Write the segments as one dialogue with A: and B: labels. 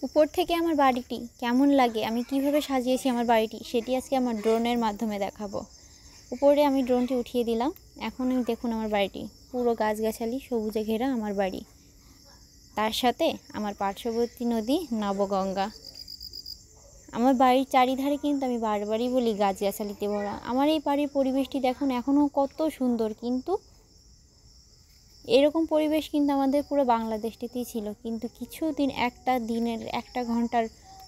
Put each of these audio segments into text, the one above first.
A: উপর থেকে আমার বাড়িটি কেমন লাগে, আমি কিভাবে সাজিয়েছি আমার বাড়িটি, সেটি আজকে আমার ড্রোনের মাধ্যমে দেখাবো। উপরে আমি ড্রোনটি উঠিয়ে দিলাম। এখন দেখুন আমার বাড়িটি পুরো গাছগাছালি সবুজে ঘেরা আমার বাড়ি, তার সাথে আমার পার্শ্ববর্তী নদী নবগঙ্গা। আমার বাড়ির চারিধারে কিন্তু আমি বারবারই বলি গাছগাছালিতে ভরা। আমার এই বাড়ির পরিবেশটি দেখুন এখনও কত সুন্দর, কিন্তু এরকম পরিবেশ কিন্তু আমাদের পুরো বাংলাদেশটিতেই ছিল। কিন্তু কিছুদিন একটা দিনের একটা ঘন্টার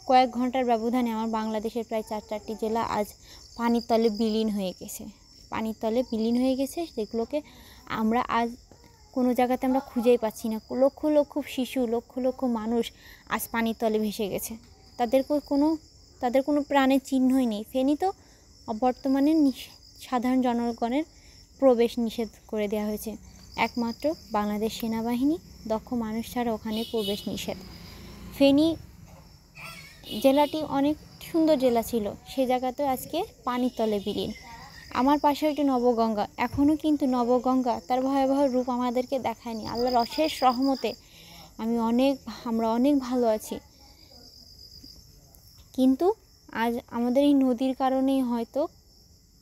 A: কয়েক ঘন্টার ব্যবধানে আমার বাংলাদেশের প্রায় 4টি জেলা আজ পানির তলে বিলীন হয়ে গেছে। পানির তলে বিলীন হয়ে গেছে, যেগুলোকে আমরা আজ কোনো জায়গাতে আমরা খুঁজেই পাচ্ছি না। লক্ষ লক্ষ শিশু, লক্ষ লক্ষ মানুষ আজ পানির তলে ভেসে গেছে। তাদের কোনো প্রাণের চিহ্নই নেই। ফেনী তো বর্তমানে সাধারণ জনগণের প্রবেশ নিষেধ করে দেওয়া হয়েছে। একমাত্র বাংলাদেশ সেনাবাহিনী দক্ষ মানুষ ছাড়া ওখানে প্রবেশ নিষেধ। ফেনী জেলাটি অনেক সুন্দর জেলা ছিল, সে জায়গাতে আজকে পানির তলে বিলীন। আমার পাশে একটি নবগঙ্গা, এখনও কিন্তু নবগঙ্গা তার ভয়াবহ রূপ আমাদেরকে দেখায়নি। আল্লাহর অশেষ রহমতে আমরা অনেক ভালো আছি। কিন্তু আজ আমাদের এই নদীর কারণেই হয়তো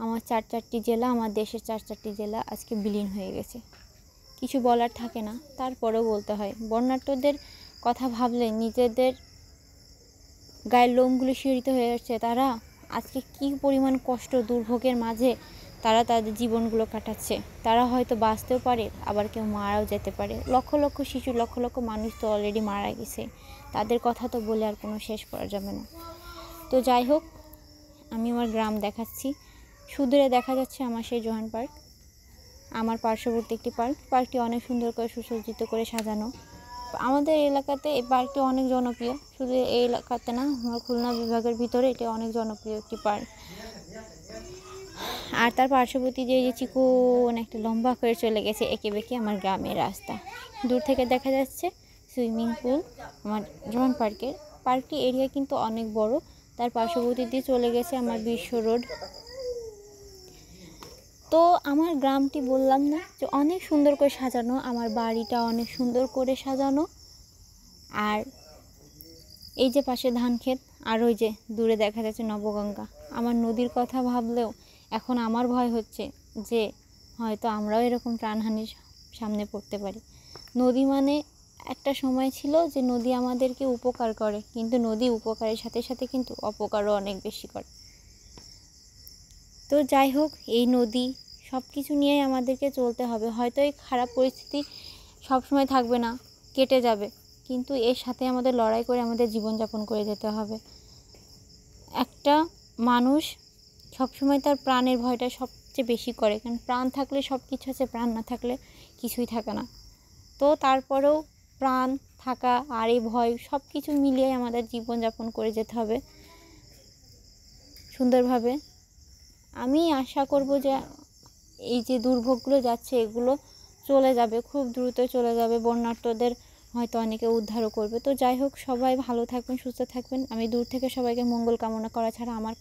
A: আমার চারটি জেলা, আমার দেশের 4টি জেলা আজকে বিলীন হয়ে গেছে। কিছু বলার থাকে না, তারপরেও বলতে হয়। বন্যার্তদের কথা ভাবলে নিজেদের গায়ের লোমগুলো শিহরিত হয়ে যাচ্ছে। তারা আজকে কী পরিমাণ কষ্ট দুর্ভোগের মাঝে তারা তাদের জীবনগুলো কাটাচ্ছে। তারা হয়তো বাঁচতেও পারে, আবার কেউ মারাও যেতে পারে। লক্ষ লক্ষ শিশু, লক্ষ লক্ষ মানুষ তো অলরেডি মারা গেছে। তাদের কথা তো বলে আর কোনো শেষ করা যাবে না। তো যাই হোক, আমি আমার গ্রাম দেখাচ্ছি। সুদূরে দেখা যাচ্ছে আমার সেই জোহান পার্ক, আমার পার্শ্ববর্তী একটি পার্কটি অনেক সুন্দর করে সুসজ্জিত করে সাজানো। আমাদের এলাকাতে এই পার্কটি অনেক জনপ্রিয়। শুধু এই এলাকাতে না, আমার খুলনা বিভাগের ভিতরে এটি অনেক জনপ্রিয় একটি পার্ক। আর তার পার্শ্ববর্তী যে চিকন একটা লম্বা করে চলে গেছে এঁকে বেঁকে আমার গ্রামের রাস্তা। দূর থেকে দেখা যাচ্ছে সুইমিং পুল আমার জোহান পার্কের। পার্কটি এরিয়া কিন্তু অনেক বড়। তার পার্শ্ববর্তী দিয়ে চলে গেছে আমার বিশ্ব রোড। তো আমার গ্রামটি বললাম না যে অনেক সুন্দর করে সাজানো, আমার বাড়িটা অনেক সুন্দর করে সাজানো। আর এই যে পাশে ধান ক্ষেত, আর ওই যে দূরে দেখা যাচ্ছে নবগঙ্গা। আমার নদীর কথা ভাবলেও এখন আমার ভয় হচ্ছে যে হয়তো আমরাও এরকম প্রাণহানির সামনে পড়তে পারি। নদী মানে একটা সময় ছিল যে নদী আমাদেরকে উপকার করে, কিন্তু নদী উপকারের সাথে সাথে কিন্তু অপকারও অনেক বেশি করে। তো যাই হোক, এই নদী সব কিছু নিয়েই আমাদেরকে চলতে হবে। হয়তো এই খারাপ পরিস্থিতি সবসময় থাকবে না, কেটে যাবে, কিন্তু এর সাথে আমাদের লড়াই করে আমাদের জীবনযাপন করে যেতে হবে। একটা মানুষ সবসময় তার প্রাণের ভয়টা সবচেয়ে বেশি করে, কারণ প্রাণ থাকলে সব কিছু আছে, প্রাণ না থাকলে কিছুই থাকে না। তো তারপরেও প্রাণ থাকা আর এই ভয় সব কিছু মিলিয়ে আমাদের জীবনযাপন করে যেতে হবে সুন্দরভাবে। আমি আশা করব যে এই যে দুর্ভোগগুলো যাচ্ছে এগুলো চলে যাবে, খুব দ্রুত চলে যাবে। বন্যার্তদের হয়তো অনেকে উদ্ধারও করবে। তো যাই হোক, সবাই ভালো থাকবেন, সুস্থ থাকবেন। আমি দূর থেকে সবাইকে মঙ্গল কামনা করা ছাড়া আমার